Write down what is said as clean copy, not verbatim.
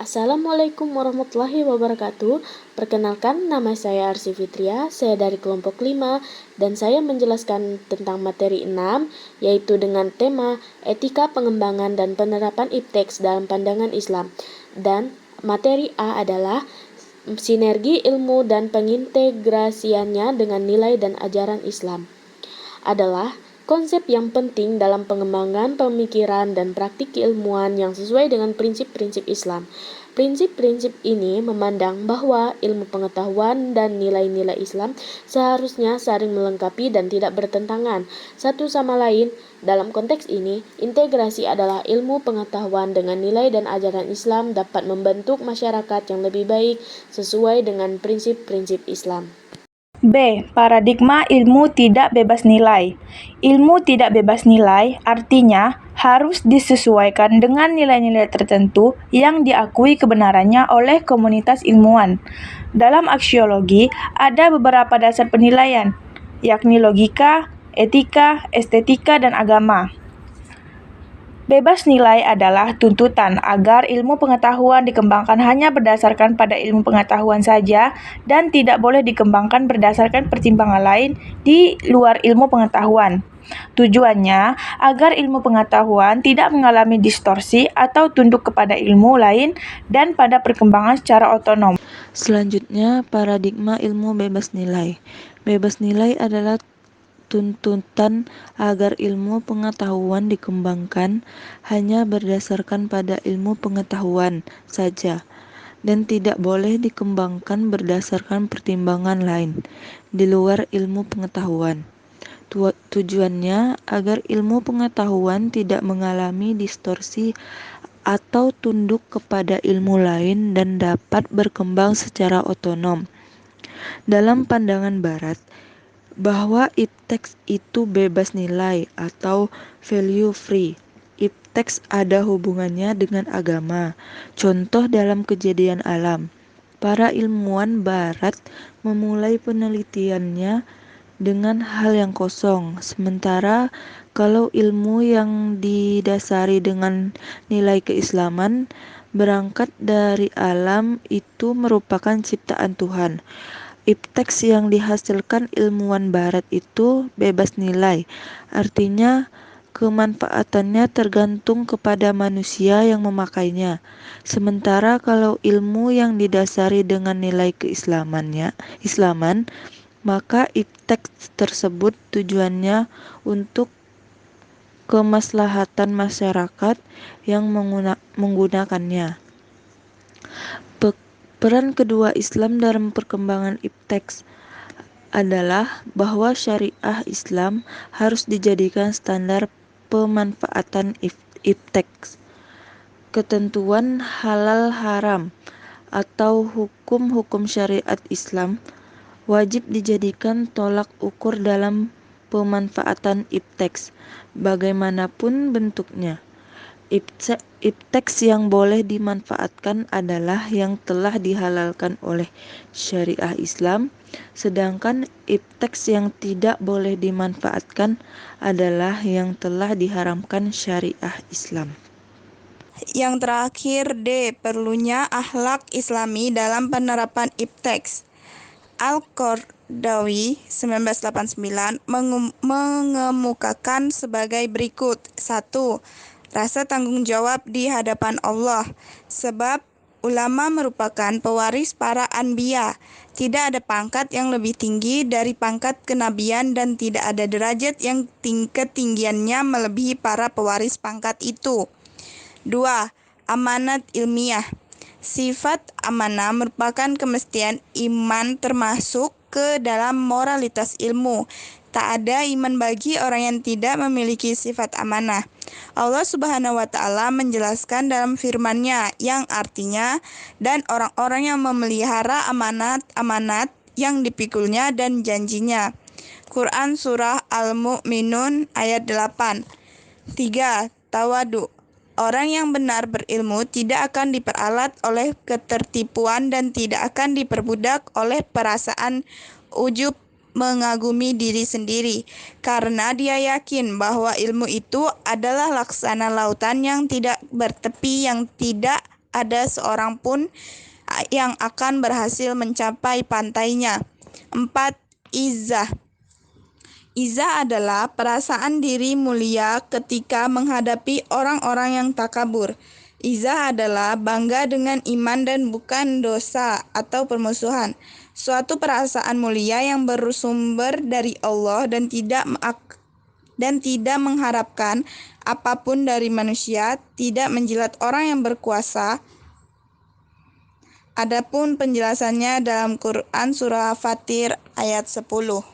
Assalamualaikum warahmatullahi wabarakatuh. Perkenalkan, nama saya Arsy Fitria, saya dari kelompok 5 dan saya menjelaskan tentang materi 6, yaitu dengan tema Etika Pengembangan dan Penerapan IPTEX dalam Pandangan Islam. Dan materi A adalah sinergi ilmu dan pengintegrasiannya dengan nilai dan ajaran Islam. Adalah konsep yang penting dalam pengembangan pemikiran dan praktik keilmuan yang sesuai dengan prinsip-prinsip Islam. Prinsip-prinsip ini memandang bahwa ilmu pengetahuan dan nilai-nilai Islam seharusnya saling melengkapi dan tidak bertentangan satu sama lain. Dalam konteks ini, integrasi adalah ilmu pengetahuan dengan nilai dan ajaran Islam dapat membentuk masyarakat yang lebih baik sesuai dengan prinsip-prinsip Islam. B. Paradigma ilmu tidak bebas nilai. Ilmu tidak bebas nilai artinya harus disesuaikan dengan nilai-nilai tertentu yang diakui kebenarannya oleh komunitas ilmuwan. Dalam aksiologi, ada beberapa dasar penilaian, yakni logika, etika, estetika, dan agama. Bebas nilai adalah tuntutan agar ilmu pengetahuan dikembangkan hanya berdasarkan pada ilmu pengetahuan saja dan tidak boleh dikembangkan berdasarkan pertimbangan lain di luar ilmu pengetahuan. Tujuannya agar ilmu pengetahuan tidak mengalami distorsi atau tunduk kepada ilmu lain dan pada perkembangan secara otonom. Selanjutnya, paradigma ilmu bebas nilai. Bebas nilai adalah tuntutan agar ilmu pengetahuan dikembangkan hanya berdasarkan pada ilmu pengetahuan saja dan tidak boleh dikembangkan berdasarkan pertimbangan lain di luar ilmu pengetahuan. Tujuannya agar ilmu pengetahuan tidak mengalami distorsi atau tunduk kepada ilmu lain dan dapat berkembang secara otonom. Dalam pandangan Barat, bahwa IPTEX itu bebas nilai atau value free. IPTEX ada hubungannya dengan agama. Contoh dalam kejadian alam. Para ilmuwan Barat memulai penelitiannya dengan hal yang kosong, sementara kalau ilmu yang didasari dengan nilai keislaman berangkat dari alam itu merupakan ciptaan Tuhan. IPTEX yang dihasilkan ilmuwan Barat itu bebas nilai, artinya kemanfaatannya tergantung kepada manusia yang memakainya. Sementara kalau ilmu yang didasari dengan nilai Islaman, maka IPTEX tersebut tujuannya untuk kemaslahatan masyarakat yang menggunakannya. Peran kedua Islam dalam perkembangan IPTEX adalah bahwa syariah Islam harus dijadikan standar pemanfaatan IPTEX. Ketentuan halal haram atau hukum-hukum syariat Islam wajib dijadikan tolak ukur dalam pemanfaatan IPTEX, bagaimanapun bentuknya. IPTEX yang boleh dimanfaatkan adalah yang telah dihalalkan oleh syariah Islam, sedangkan IPTEX yang tidak boleh dimanfaatkan adalah yang telah diharamkan syariah Islam. Yang terakhir D. Perlunya akhlak Islami dalam penerapan IPTEX. Al-Qardawi 1989 mengemukakan sebagai berikut. 1. Rasa tanggung jawab di hadapan Allah. Sebab ulama merupakan pewaris para anbiya. Tidak ada pangkat yang lebih tinggi dari pangkat kenabian dan tidak ada derajat yang ketinggiannya melebihi para pewaris pangkat itu. 2. Amanat ilmiah. Sifat amanah merupakan kemestian iman termasuk ke dalam moralitas ilmu. Tak ada iman bagi orang yang tidak memiliki sifat amanah. Allah Subhanahu wa Ta'ala menjelaskan dalam firman-Nya yang artinya, dan orang-orang yang memelihara amanat-amanat yang dipikulnya dan janjinya. Quran Surah Al-Mu'minun ayat 8. 3. Tawadu. Orang yang benar berilmu tidak akan diperalat oleh ketertipuan dan tidak akan diperbudak oleh perasaan ujub mengagumi diri sendiri, karena dia yakin bahwa ilmu itu adalah laksana lautan yang tidak bertepi, yang tidak ada seorang pun yang akan berhasil mencapai pantainya. 4. Izzah. Izzah adalah perasaan diri mulia ketika menghadapi orang-orang yang takabur. Izzah adalah bangga dengan iman dan bukan dosa atau permusuhan. Suatu perasaan mulia yang bersumber dari Allah dan tidak mengharapkan apapun dari manusia, tidak menjilat orang yang berkuasa. Adapun penjelasannya dalam Quran surah Fatir ayat 10.